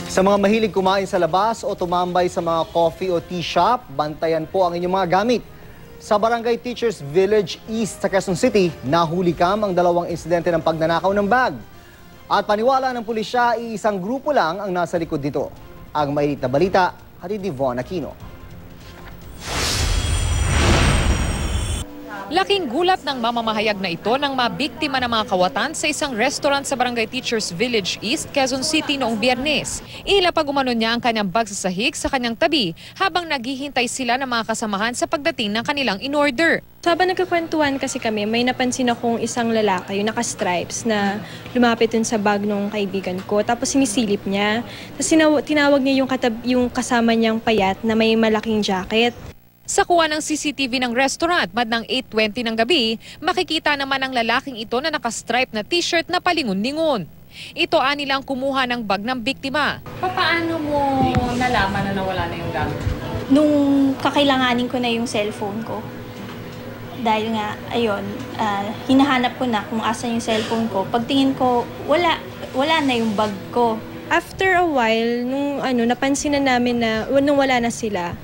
Sa mga mahilig kumain sa labas o tumambay sa mga coffee o tea shop, bantayan po ang inyong mga gamit. Sa Barangay Teachers Village East sa Quezon City, nahuli ang dalawang insidente ng pagnanakaw ng bag. At paniwala ng pulisya, isang grupo lang ang nasa likod nito. Ang mainit na balita, hatid ni Von Aquino. Laking gulat ng mamamahayag na ito nang mabiktima ng mga kawatan sa isang restaurant sa Barangay Teachers Village East, Quezon City noong Biyernes. Ilapag umano niya ang kanyang bag sa sahig sa kanyang tabi habang naghihintay sila ng mga kasamahan sa pagdating ng kanilang in-order. Habang nagkakwentuhan kasi kami, may napansin akong isang lalaki, yung naka-stripes, na lumapit dun sa bag ng kaibigan ko. Tapos sinisilip niya. Tapos tinawag niya yung kasama niyang payat na may malaking jacket. Sa kuha ng CCTV ng restaurant, madnang 8:20 ng gabi, makikita naman ang lalaking ito na naka-stripe na t-shirt na palingon-lingon. Ito nilang kumuha ng bag ng biktima. Paano mo nalaman na nawala na yung gamit? Nung kakailanganin ko na yung cellphone ko. Dahil nga, ayun, hinahanap ko na kung asan yung cellphone ko. Pagtingin ko, wala na yung bag ko. After a while, nung napansin na namin na, nung wala na sila,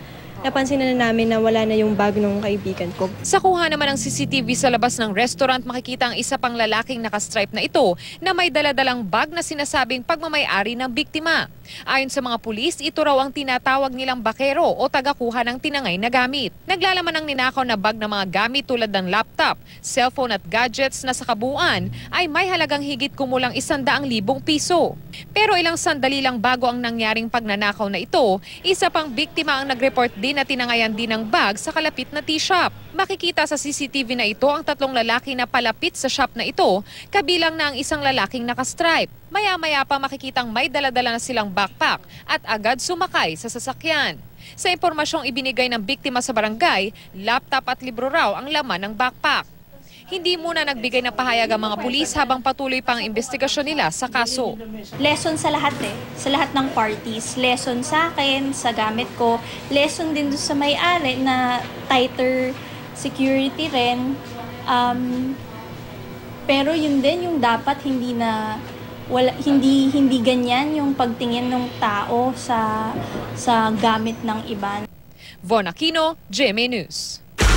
napansin na namin na wala na yung bag ng kaibigan ko. Sa kuha naman ng CCTV sa labas ng restaurant, makikita ang isa pang lalaking nakastripe na ito na may daladalang bag na sinasabing pagmamay-ari ng biktima. Ayon sa mga pulis, ito raw ang tinatawag nilang bakero o tagakuha ng tinangay na gamit. Naglalaman ng ninakaw na bag ng mga gamit tulad ng laptop, cellphone at gadgets na sa kabuuan ay may halagang higit kumulang 100,000 piso. Pero ilang sandali lang bago ang nangyaring pagnanakaw na ito, isa pang biktima ang nag-report din na tinangayan din ng bag sa kalapit na tea shop. Makikita sa CCTV na ito ang 3 lalaki na palapit sa shop na ito, kabilang na ang isang lalaking nakastripe. Maya-maya pa makikitang may daladala na silang backpack at agad sumakay sa sasakyan. Sa impormasyong ibinigay ng biktima sa barangay, laptop at libro raw ang laman ng backpack. Hindi muna nagbigay ng pahayag ang mga pulis habang patuloy pang investigasyon nila sa kaso. Lesson sa lahat sa lahat ng parties. Lesson sa akin, sa gamit ko. Lesson din doon sa may-ari na tighter security rin. Pero yun din yung dapat hindi ganyan yung pagtingin ng tao sa gamit ng iba. Von Aquino, GMA News.